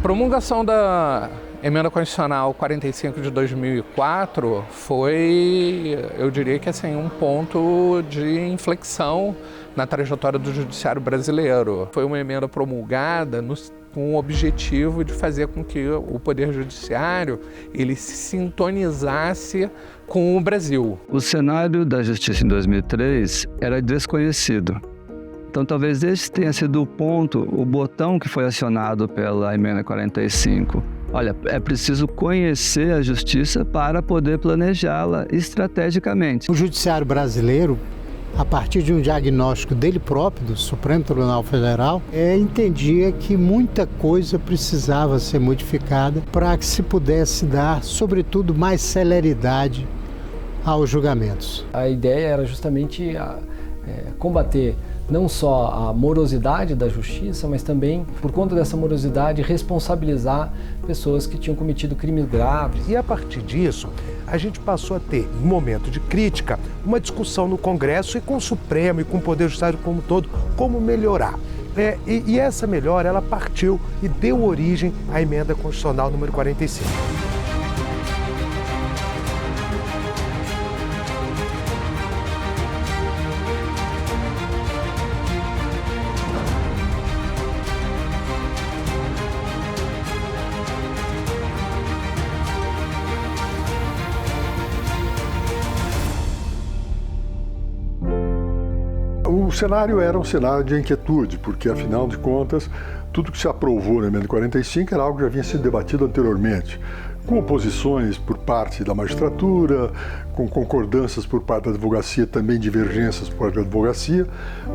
promulgação da Emenda Constitucional 45 de 2004 foi, eu diria que assim, um ponto de inflexão na trajetória do judiciário brasileiro. Foi uma emenda promulgada com o objetivo de fazer com que o Poder Judiciário ele se sintonizasse com o Brasil. O cenário da Justiça em 2003 era desconhecido. Então, talvez esse tenha sido o ponto, o botão que foi acionado pela Emenda 45. Olha, é preciso conhecer a Justiça para poder planejá-la estrategicamente. O Judiciário brasileiro, a partir de um diagnóstico dele próprio, do Supremo Tribunal Federal, entendia que muita coisa precisava ser modificada para que se pudesse dar, sobretudo, mais celeridade aos julgamentos. A ideia era justamente combater não só a morosidade da justiça, mas também, por conta dessa morosidade, responsabilizar pessoas que tinham cometido crimes graves. E a partir disso, a gente passou a ter, em momento de crítica, uma discussão no Congresso e com o Supremo e com o Poder Judiciário como um todo, como melhorar. E essa melhora, ela partiu e deu origem à Emenda Constitucional número 45. O cenário era um cenário de inquietude, porque, afinal de contas, tudo que se aprovou na Emenda 45 era algo que já havia sido debatido anteriormente, com oposições por parte da magistratura, com concordâncias por parte da advocacia, também divergências por parte da advocacia,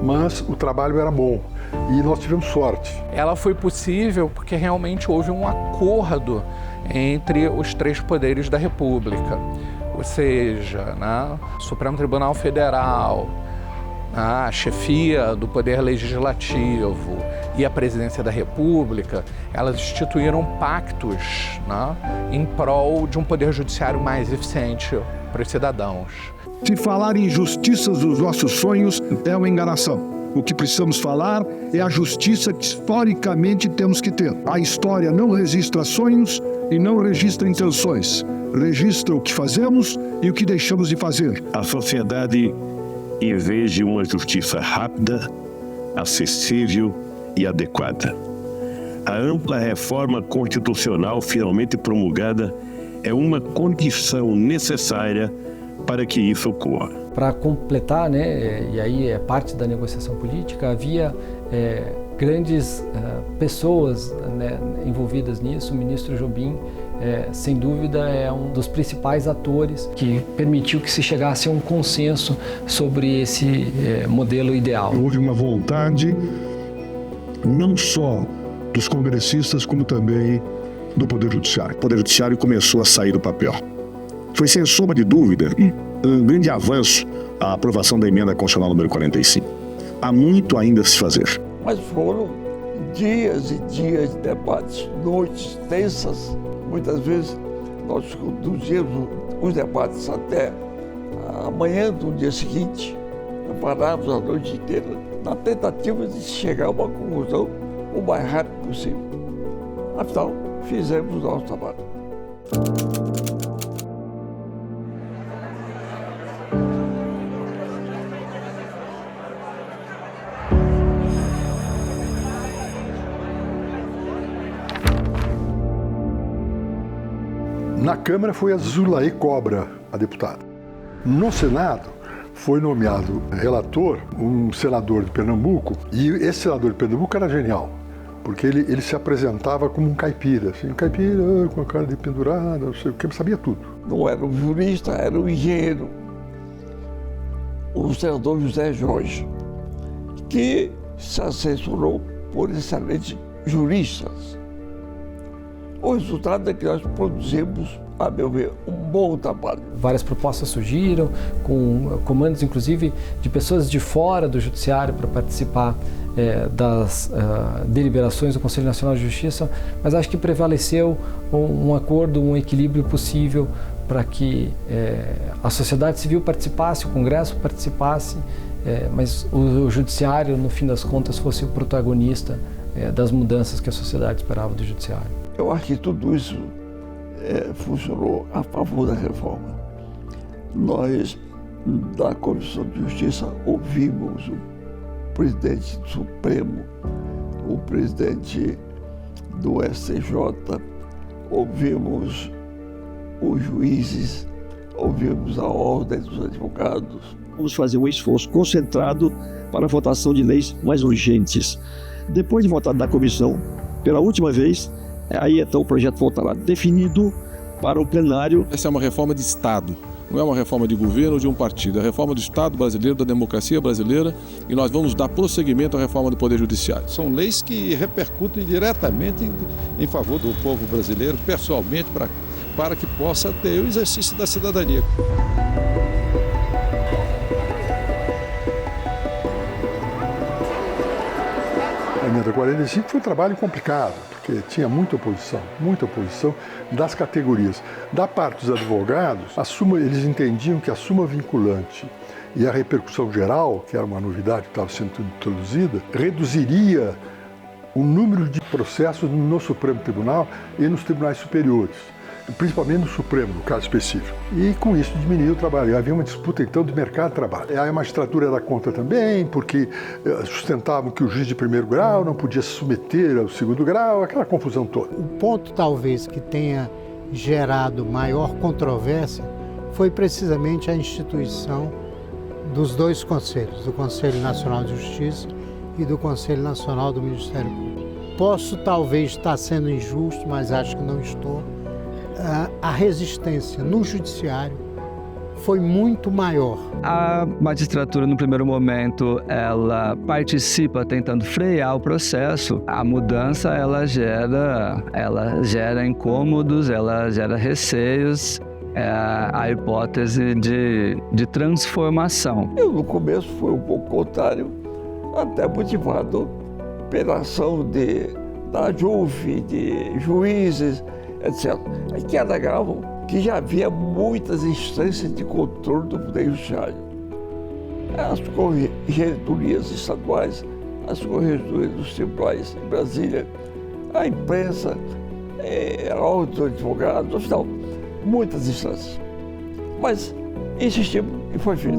mas o trabalho era bom e nós tivemos sorte. Ela foi possível porque realmente houve um acordo entre os três poderes da República, ou seja, Supremo Tribunal Federal, a chefia do Poder Legislativo e a Presidência da República, elas instituíram pactos em prol de um Poder Judiciário mais eficiente para os cidadãos. Se falar em justiças dos nossos sonhos é uma enganação. O que precisamos falar é a justiça que historicamente temos que ter. A história não registra sonhos e não registra intenções. Registra o que fazemos e o que deixamos de fazer. A sociedade, em vez de uma justiça rápida, acessível e adequada. A ampla reforma constitucional finalmente promulgada é uma condição necessária para que isso ocorra. Para completar, e aí é parte da negociação política, havia grandes pessoas envolvidas nisso. O ministro Jobim, sem dúvida, é um dos principais atores que permitiu que se chegasse a um consenso sobre esse modelo ideal. Houve uma vontade, não só dos congressistas, como também do Poder Judiciário. O Poder Judiciário começou a sair do papel. Foi, sem sombra de dúvida, um grande avanço a aprovação da Emenda Constitucional número 45. Há muito ainda a se fazer. Mas foram dias e dias de debates, noites tensas. Muitas vezes nós conduzíamos os debates até amanhã do dia seguinte, parávamos a noite inteira, na tentativa de chegar a uma conclusão o mais rápido possível. Afinal, fizemos o nosso trabalho. Na Câmara foi a Zulaí Cobra, a deputada. No Senado foi nomeado relator um senador de Pernambuco, e esse senador de Pernambuco era genial, porque ele se apresentava como um caipira, assim, caipira com a cara de pendurada, não sei o que, sabia tudo. Não era um jurista, era um engenheiro, o senador José Jorge, que se assessorou por excelentes juristas. O resultado é que nós produzimos, a meu ver, um bom trabalho. Várias propostas surgiram, com comandos, inclusive, de pessoas de fora do Judiciário para participar das deliberações do Conselho Nacional de Justiça, mas acho que prevaleceu um acordo, um equilíbrio possível para que a sociedade civil participasse, o Congresso participasse, mas o Judiciário, no fim das contas, fosse o protagonista das mudanças que a sociedade esperava do judiciário. Eu acho que tudo isso funcionou a favor da reforma. Nós, da Comissão de Justiça, ouvimos o presidente do Supremo, o presidente do STJ, ouvimos os juízes, ouvimos a ordem dos advogados. Vamos fazer um esforço concentrado para a votação de leis mais urgentes. Depois de votar na comissão, pela última vez, aí então o projeto voltará definido para o plenário. Essa é uma reforma de Estado, não é uma reforma de governo ou de um partido, é a reforma do Estado brasileiro, da democracia brasileira, e nós vamos dar prosseguimento à reforma do Poder Judiciário. São leis que repercutem diretamente em favor do povo brasileiro, pessoalmente, para que possa ter o exercício da cidadania. A emenda 45 foi um trabalho complicado, porque tinha muita oposição das categorias. Da parte dos advogados, eles entendiam que a súmula vinculante e a repercussão geral, que era uma novidade que estava sendo introduzida, reduziria o número de processos no Supremo Tribunal e nos tribunais superiores, principalmente no Supremo, no caso específico. E com isso diminuiu o trabalho. Havia uma disputa então de mercado de trabalho. A magistratura era contra também, porque sustentavam que o juiz de primeiro grau não podia se submeter ao segundo grau, aquela confusão toda. O ponto talvez que tenha gerado maior controvérsia foi precisamente a instituição dos dois conselhos, do Conselho Nacional de Justiça e do Conselho Nacional do Ministério Público. Posso talvez estar sendo injusto, mas acho que não estou. A resistência no judiciário foi muito maior. A magistratura, no primeiro momento, ela participa tentando frear o processo. A mudança, ela gera incômodos, ela gera receios, a hipótese de transformação. Eu, no começo, fui um pouco contrário, até motivado pela ação da JUF, de juízes, etc. É que alegavam que já havia muitas instâncias de controle do Poder Judiciário. As corregedorias estaduais, as corregedorias dos tribunais em Brasília, a imprensa, a ordem dos advogados, afinal, muitas instâncias. Mas insistimos e foi feito.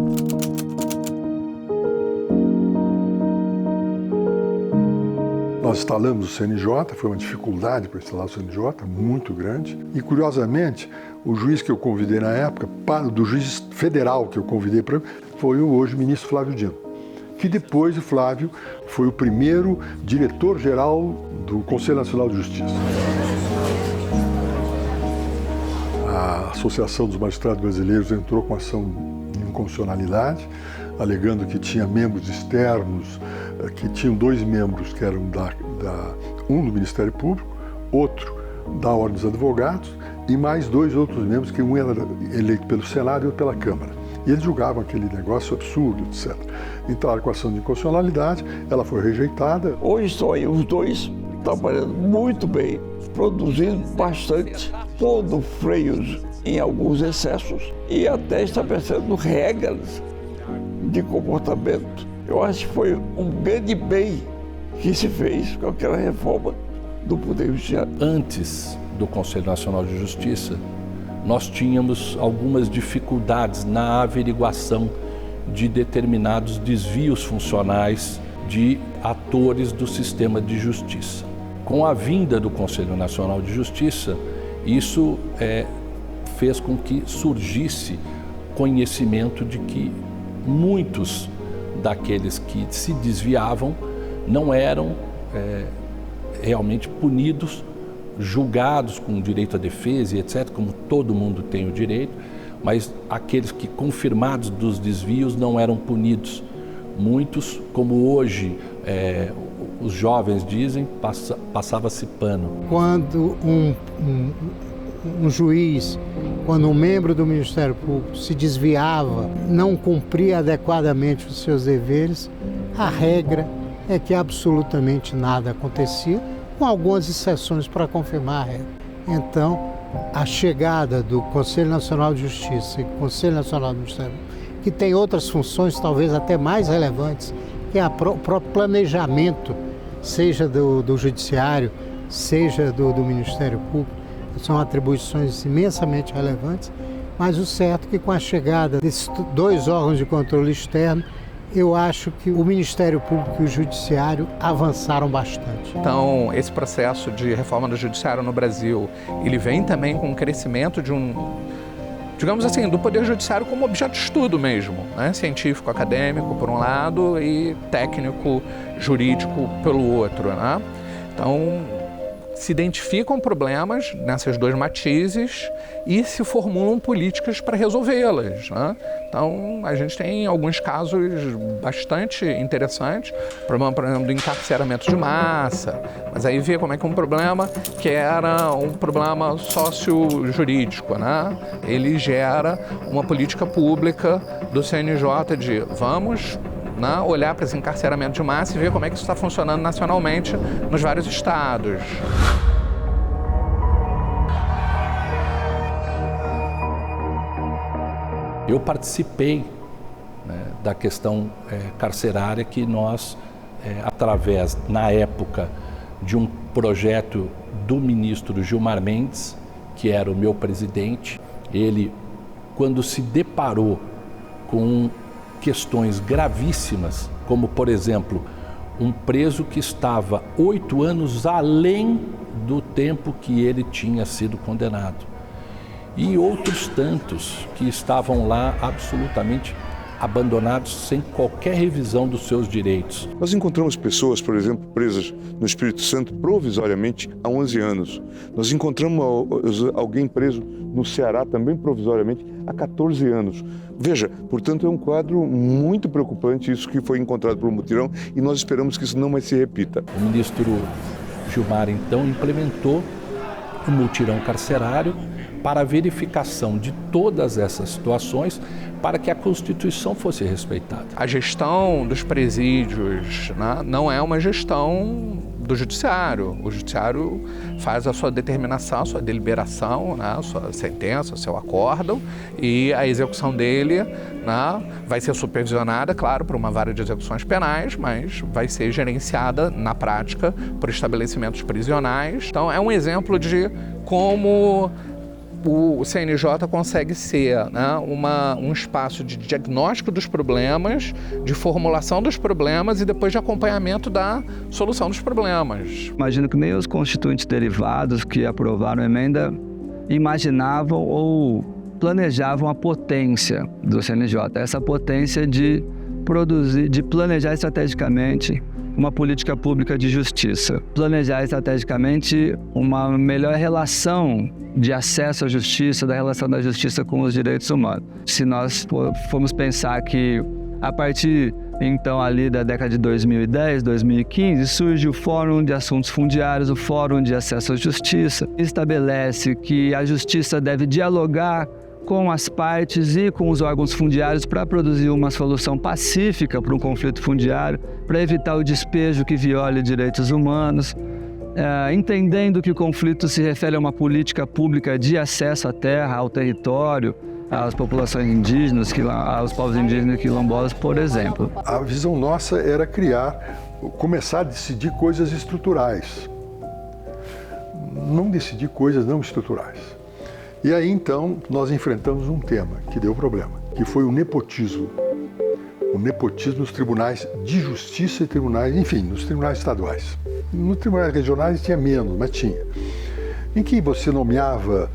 Nós instalamos o CNJ, foi uma dificuldade para instalar o CNJ, muito grande. E, curiosamente, o juiz que eu convidei na época, do juiz federal que eu convidei para foi o hoje ministro Flávio Dino, que depois o Flávio foi o primeiro diretor-geral do Conselho Nacional de Justiça. A Associação dos Magistrados Brasileiros entrou com ação de inconstitucionalidade, alegando que tinha membros externos, que tinham 2 membros que eram um do Ministério Público, outro da Ordem dos Advogados e mais 2 outros membros, que um era eleito pelo Senado e outro pela Câmara. E eles julgavam aquele negócio absurdo, etc. Entraram com a ação de inconstitucionalidade, ela foi rejeitada. Hoje estão aí os 2 trabalhando muito bem, produzindo bastante, pondo freios em alguns excessos e até estabelecendo regras de comportamento. Eu acho que foi um grande bem que se fez com aquela reforma do Poder Judiciário. Antes do Conselho Nacional de Justiça, nós tínhamos algumas dificuldades na averiguação de determinados desvios funcionais de atores do sistema de justiça. Com a vinda do Conselho Nacional de Justiça, isso fez com que surgisse conhecimento de que muitos daqueles que se desviavam não eram realmente punidos, julgados com direito à defesa e etc., como todo mundo tem o direito, mas aqueles que, confirmados dos desvios, não eram punidos. Muitos, como hoje os jovens dizem, passava-se pano. Quando um juiz, quando um membro do Ministério Público se desviava, não cumpria adequadamente os seus deveres, a regra é que absolutamente nada acontecia, com algumas exceções para confirmar a regra. Então, a chegada do Conselho Nacional de Justiça e do Conselho Nacional do Ministério Público, que tem outras funções talvez até mais relevantes, que é o próprio planejamento seja do Judiciário, seja do Ministério Público, são atribuições imensamente relevantes, mas o certo é que com a chegada desses 2 órgãos de controle externo, eu acho que o Ministério Público e o Judiciário avançaram bastante. Então, esse processo de reforma do Judiciário no Brasil, ele vem também com o crescimento de digamos assim, do Poder Judiciário como objeto de estudo mesmo, né? Científico, acadêmico, por um lado, e técnico, jurídico, pelo outro, né? Então, se identificam problemas nessas 2 matizes e se formulam políticas para resolvê-las, né? Então, a gente tem alguns casos bastante interessantes, problema, por exemplo, do encarceramento de massa, mas aí vê como é que um problema que era um problema socio-jurídico, né? Ele gera uma política pública do CNJ de vamos olhar para esse encarceramento de massa e ver como é que isso está funcionando nacionalmente nos vários estados. Eu participei, né, da questão carcerária que nós, através, na época, de um projeto do ministro Gilmar Mendes, que era o meu presidente, ele, quando se deparou com questões gravíssimas, como, por exemplo, um preso que estava 8 anos além do tempo que ele tinha sido condenado. E outros tantos que estavam lá absolutamente abandonados, sem qualquer revisão dos seus direitos. Nós encontramos pessoas, por exemplo, presas no Espírito Santo provisoriamente há 11 anos. Nós encontramos alguém preso no Ceará também provisoriamente há 14 anos. Veja, portanto, é um quadro muito preocupante isso que foi encontrado pelo mutirão e nós esperamos que isso não mais se repita. O ministro Gilmar, então, implementou o mutirão carcerário para a verificação de todas essas situações para que a Constituição fosse respeitada. A gestão dos presídios, né, não é uma gestão do Judiciário. O Judiciário faz a sua determinação, a sua deliberação, né, a sua sentença, o seu acórdão, e a execução dele, né, vai ser supervisionada, claro, por uma vara de execuções penais, mas vai ser gerenciada na prática por estabelecimentos prisionais. Então é um exemplo de como o CNJ consegue ser, né, um espaço de diagnóstico dos problemas, de formulação dos problemas e depois de acompanhamento da solução dos problemas. Imagino que nem os constituintes derivados que aprovaram a emenda imaginavam ou planejavam a potência do CNJ, essa potência de produzir, de planejar estrategicamente uma política pública de justiça, planejar estrategicamente uma melhor relação de acesso à justiça, da relação da justiça com os direitos humanos. Se nós formos pensar que a partir então ali da década de 2010, 2015, surge o Fórum de Assuntos Fundiários, o Fórum de Acesso à Justiça, estabelece que a justiça deve dialogar com as partes e com os órgãos fundiários para produzir uma solução pacífica para um conflito fundiário, para evitar o despejo que viole direitos humanos, entendendo que o conflito se refere a uma política pública de acesso à terra, ao território, às populações indígenas, aos povos indígenas e quilombolas, por exemplo. A visão nossa era começar a decidir coisas estruturais, não decidir coisas não estruturais. E aí, então, nós enfrentamos um tema que deu problema, que foi o nepotismo. O nepotismo nos tribunais de justiça e tribunais, enfim, nos tribunais estaduais. Nos tribunais regionais tinha menos, mas tinha. Em que você nomeava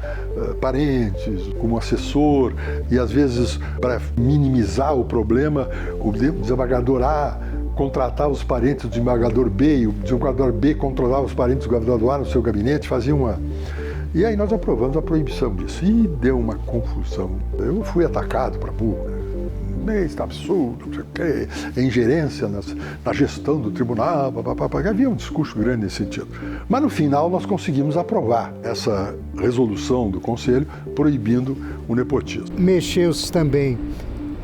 parentes como assessor e, às vezes, para minimizar o problema, o desembargador A contratava os parentes do desembargador B e o desembargador B controlava os parentes do desembargador A no seu gabinete, fazia uma... E aí nós aprovamos a proibição disso. E deu uma confusão. Eu fui atacado para burro. Isso está absurdo, não sei o quê, ingerência na gestão do tribunal, havia um discurso grande nesse sentido. Mas no final nós conseguimos aprovar essa resolução do Conselho proibindo o nepotismo. Mexeu-se também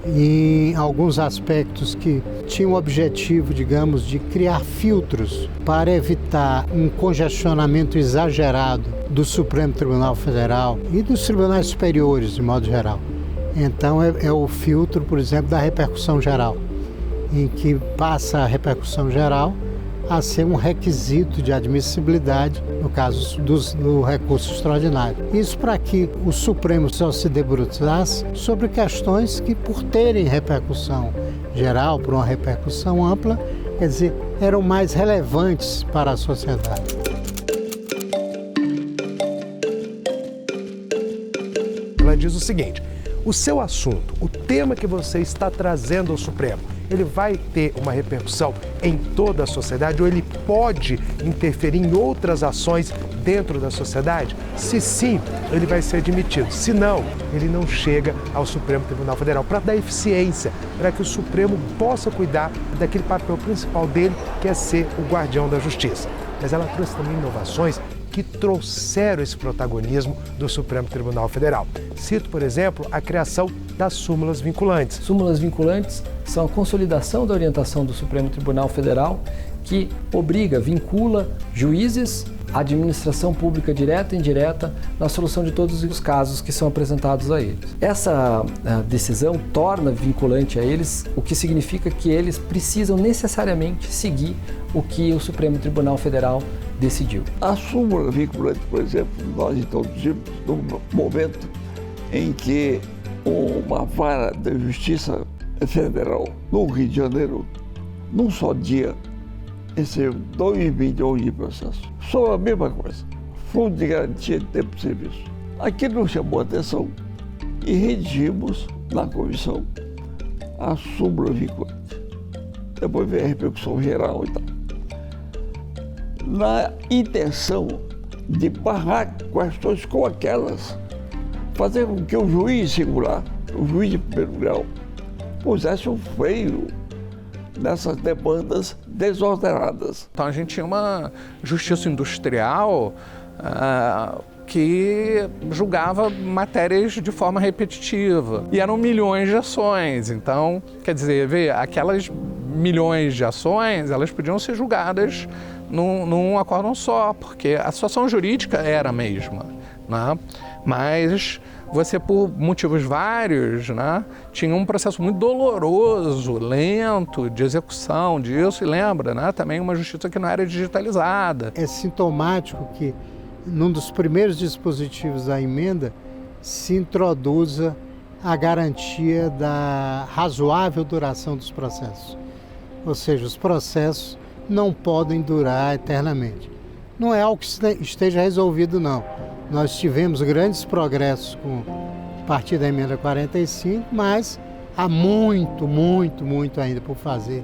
em alguns aspectos que tinham o objetivo, digamos, de criar filtros para evitar um congestionamento exagerado do Supremo Tribunal Federal e dos tribunais superiores, de modo geral. Então é o filtro, por exemplo, da repercussão geral, em que passa a repercussão geral, a ser um requisito de admissibilidade, no caso do recurso extraordinário. Isso para que o Supremo só se debruçasse sobre questões que, por terem repercussão geral, por uma repercussão ampla, quer dizer, eram mais relevantes para a sociedade. Ela diz o seguinte: o seu assunto, o tema que você está trazendo ao Supremo, ele vai ter uma repercussão em toda a sociedade ou ele pode interferir em outras ações dentro da sociedade? Se sim, ele vai ser admitido. Se não, ele não chega ao Supremo Tribunal Federal para dar eficiência, para que o Supremo possa cuidar daquele papel principal dele, que é ser o guardião da justiça. Mas ela trouxe também inovações que trouxeram esse protagonismo do Supremo Tribunal Federal. Cito, por exemplo, a criação das súmulas vinculantes. Súmulas vinculantes são a consolidação da orientação do Supremo Tribunal Federal que vincula juízes, administração pública direta e indireta na solução de todos os casos que são apresentados a eles. Essa decisão torna vinculante a eles, o que significa que eles precisam necessariamente seguir o que o Supremo Tribunal Federal decidiu. A súmula vinculante, por exemplo, nós introduzimos no momento em que uma vara da Justiça Federal no Rio de Janeiro, num só dia, recebeu 2 milhões de processos. Sobre a mesma coisa, fundo de garantia de tempo de serviço. Aquilo nos chamou a atenção e redigimos na comissão a súmula vinculante. Depois veio a repercussão geral e tal. Na intenção de barrar questões como aquelas, fazer com que o juiz singular, o juiz de primeiro grau, pusesse um freio nessas demandas desordenadas. Então a gente tinha uma justiça industrial que julgava matérias de forma repetitiva. E eram milhões de ações. Então, quer dizer, aquelas milhões de ações, elas podiam ser julgadas num acórdão só, porque a situação jurídica era a mesma, né? Mas você, por motivos vários, né, tinha um processo muito doloroso, lento, de execução disso, e lembra, né, também uma justiça que não era digitalizada. É sintomático que, num dos primeiros dispositivos da emenda, se introduza a garantia da razoável duração dos processos. Ou seja, os processos não podem durar eternamente. Não é algo que esteja resolvido, não. Nós tivemos grandes progressos a partir da emenda 45, mas há muito ainda por fazer.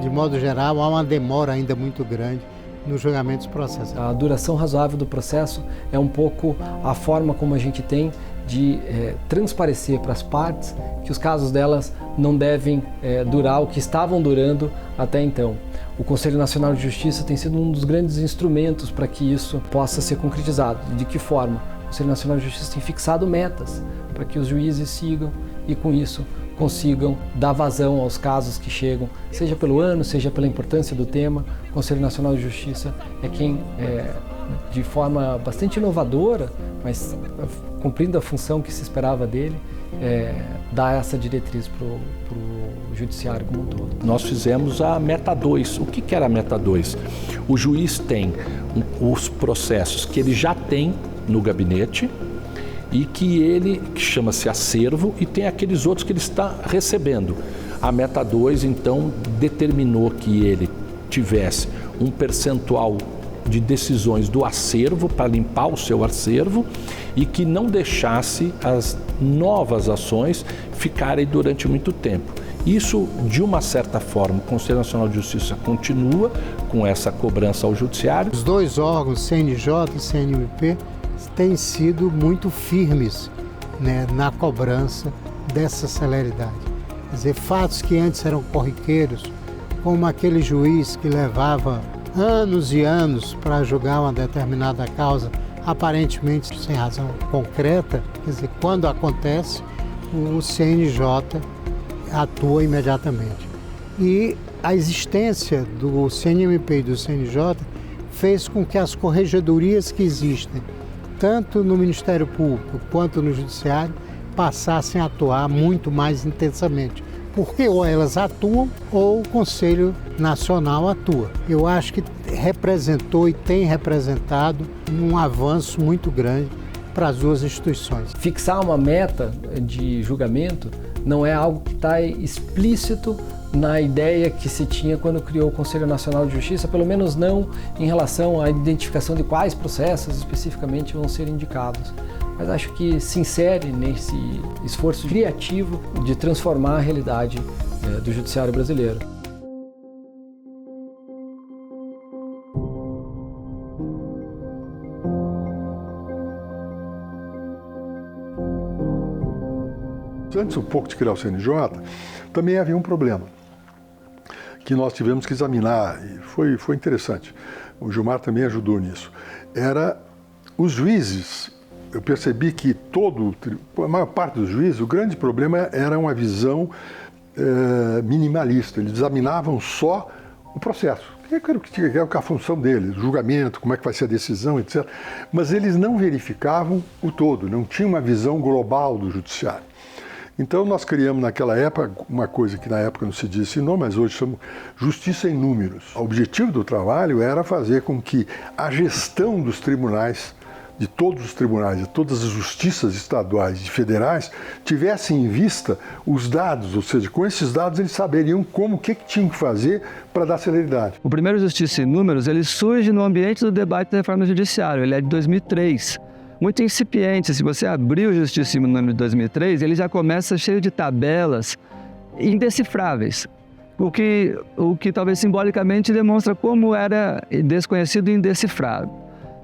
De modo geral, há uma demora ainda muito grande no julgamento dos processos. A duração razoável do processo é um pouco a forma como a gente tem de transparecer para as partes que os casos delas não devem durar o que estavam durando até então. O Conselho Nacional de Justiça tem sido um dos grandes instrumentos para que isso possa ser concretizado. De que forma? O Conselho Nacional de Justiça tem fixado metas para que os juízes sigam e, com isso, consigam dar vazão aos casos que chegam, seja pelo ano, seja pela importância do tema. O Conselho Nacional de Justiça é quem, de forma bastante inovadora, mas cumprindo a função que se esperava dele, dá essa diretriz para o judiciário como um todo. Nós fizemos a meta 2. O que era a meta 2? O juiz tem os processos que ele já tem no gabinete e que chama-se acervo, e tem aqueles outros que ele está recebendo. A meta 2, então, determinou que ele tivesse um percentual de decisões do acervo para limpar o seu acervo e que não deixasse as novas ações ficarem durante muito tempo. Isso, de uma certa forma, o Conselho Nacional de Justiça continua com essa cobrança ao Judiciário. Os dois órgãos, CNJ e CNMP, têm sido muito firmes, né, na cobrança dessa celeridade. Quer dizer, fatos que antes eram corriqueiros, como aquele juiz que levava anos e anos para julgar uma determinada causa, aparentemente sem razão concreta, quer dizer, quando acontece, o CNJ atua imediatamente. E a existência do CNMP e do CNJ fez com que as corregedorias que existem, tanto no Ministério Público quanto no Judiciário, passassem a atuar muito mais intensamente, porque ou elas atuam ou o Conselho Nacional atua. Eu acho que representou e tem representado um avanço muito grande para as duas instituições. Fixar uma meta de julgamento não é algo que está explícito na ideia que se tinha quando criou o Conselho Nacional de Justiça, pelo menos não em relação à identificação de quais processos especificamente vão ser indicados. Mas acho que se insere nesse esforço criativo de transformar a realidade do judiciário brasileiro. Antes um pouco de criar o CNJ, também havia um problema que nós tivemos que examinar, e foi interessante. O Gilmar também ajudou nisso. Era os juízes. Eu percebi que a maior parte dos juízes, o grande problema era uma visão minimalista. Eles examinavam só o processo. Que era a função deles, o julgamento, como é que vai ser a decisão, etc. Mas eles não verificavam o todo, não tinham uma visão global do judiciário. Então nós criamos naquela época uma coisa que na época não se disse não, mas hoje chamamos justiça em números. O objetivo do trabalho era fazer com que a gestão dos tribunais, de todos os tribunais, de todas as justiças estaduais e federais, tivessem em vista os dados, ou seja, com esses dados eles saberiam o que tinham que fazer para dar celeridade. O primeiro Justiça em Números, ele surge no ambiente do debate da reforma judiciária, ele é de 2003. Muito incipiente. Se você abrir o Justiça em Números de 2003, ele já começa cheio de tabelas indecifráveis, o que talvez simbolicamente demonstra como era desconhecido e indecifrável.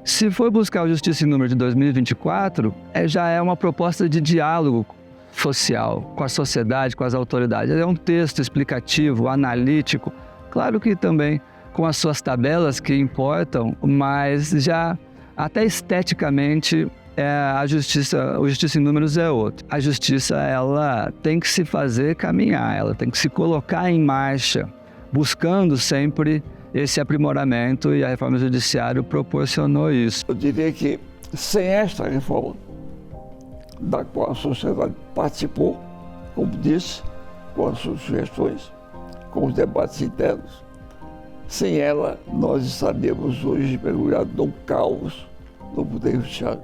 Se for buscar o Justiça em Números de 2024, já é uma proposta de diálogo social com a sociedade, com as autoridades. É um texto explicativo, analítico, claro que também com as suas tabelas que importam, mas já até esteticamente, o Justiça em Números é outro. A justiça, ela tem que se fazer caminhar, ela tem que se colocar em marcha, buscando sempre esse aprimoramento, e a reforma judiciária proporcionou isso. Eu diria que sem esta reforma, da qual a sociedade participou, como disse, com as suas sugestões, com os debates internos, sem ela, nós estaríamos hoje mergulhados num caos no Poder Judiciário.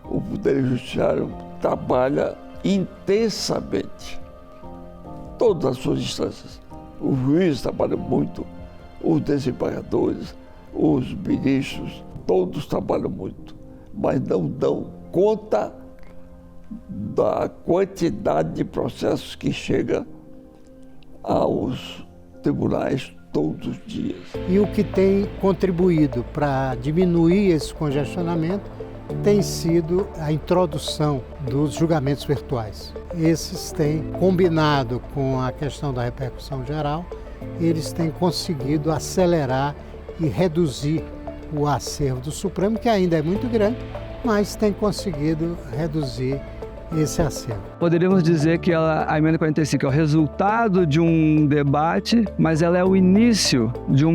O Poder Judiciário trabalha intensamente, todas as suas instâncias. Os juízes trabalham muito, os desembargadores, os ministros, todos trabalham muito, mas não dão conta da quantidade de processos que chega aos tribunais todos os dias. E o que tem contribuído para diminuir esse congestionamento tem sido a introdução dos julgamentos virtuais. Esses têm, combinado com a questão da repercussão geral, eles têm conseguido acelerar e reduzir o acervo do Supremo, que ainda é muito grande, mas tem conseguido reduzir esse acervo. Poderíamos dizer que a emenda 45 é o resultado de um debate, mas ela é o início de um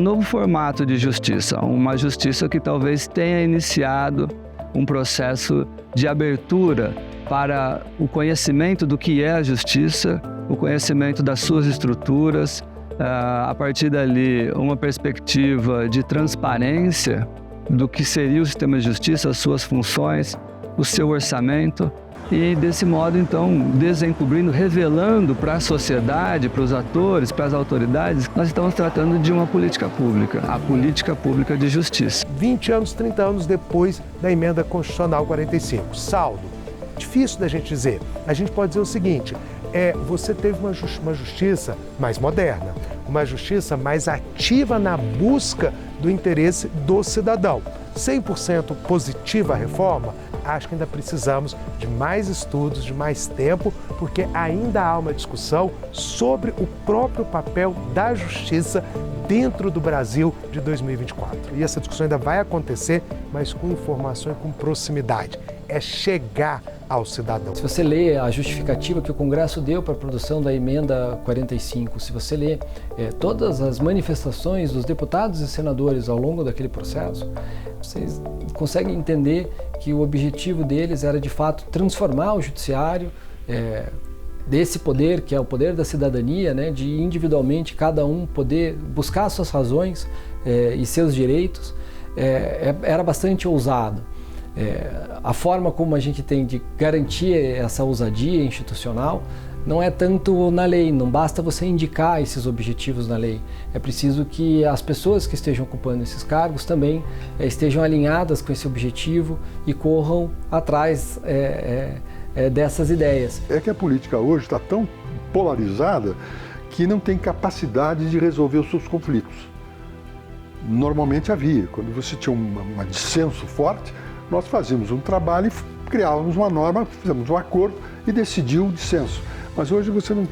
novo formato de justiça, uma justiça que talvez tenha iniciado um processo de abertura para o conhecimento do que é a justiça, o conhecimento das suas estruturas, a partir dali uma perspectiva de transparência do que seria o sistema de justiça, as suas funções, o seu orçamento, e desse modo então desencobrindo, revelando para a sociedade, para os atores, para as autoridades, nós estamos tratando de uma política pública, a política pública de justiça. 20 anos, 30 anos depois da emenda constitucional 45. Saldo, difícil da gente dizer. A gente pode dizer o seguinte, você teve uma justiça mais moderna, uma justiça mais ativa na busca do interesse do cidadão. 100% positiva a reforma? Acho que ainda precisamos de mais estudos, de mais tempo, porque ainda há uma discussão sobre o próprio papel da justiça dentro do Brasil de 2024. E essa discussão ainda vai acontecer, mas com informação e com proximidade. É chegar ao cidadão. Se você lê a justificativa que o Congresso deu para a produção da emenda 45, se você lê todas as manifestações dos deputados e senadores ao longo daquele processo, vocês conseguem entender que o objetivo deles era, de fato, transformar o judiciário, desse poder, que é o poder da cidadania, né, de individualmente cada um poder buscar suas razões e seus direitos, era bastante ousado. A forma como a gente tem de garantir essa ousadia institucional não é tanto na lei, não basta você indicar esses objetivos na lei. É preciso que as pessoas que estejam ocupando esses cargos também estejam alinhadas com esse objetivo e corram atrás dessas ideias. É que a política hoje está tão polarizada que não tem capacidade de resolver os seus conflitos. Normalmente havia, quando você tinha um dissenso forte, nós fazíamos um trabalho e criávamos uma norma, fizemos um acordo e decidiu o dissenso. Mas hoje você não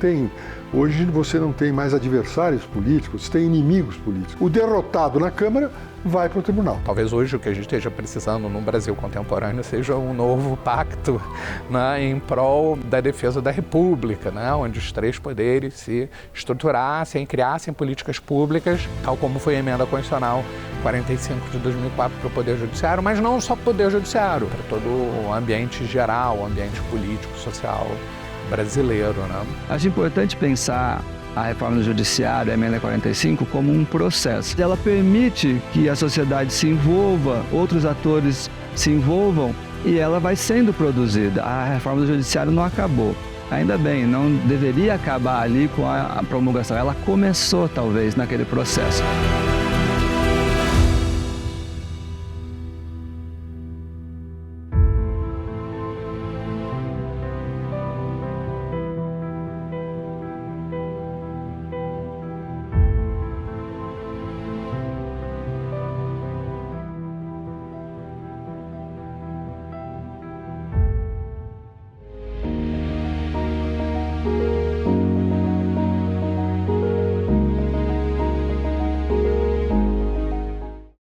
tem mais adversários políticos, você tem inimigos políticos. O derrotado na Câmara vai para o tribunal. Talvez hoje o que a gente esteja precisando no Brasil contemporâneo seja um novo pacto, né, em prol da defesa da República, né, onde os três poderes se estruturassem, criassem políticas públicas, tal como foi a emenda constitucional 45 de 2004 para o Poder Judiciário, mas não só para o Poder Judiciário, para todo o ambiente geral, o ambiente político, social brasileiro, né? Acho importante pensar a reforma do judiciário, a emenda 45, como um processo. Ela permite que a sociedade se envolva, outros atores se envolvam e ela vai sendo produzida. A reforma do judiciário não acabou. Ainda bem, não deveria acabar ali com a promulgação. Ela começou, talvez, naquele processo.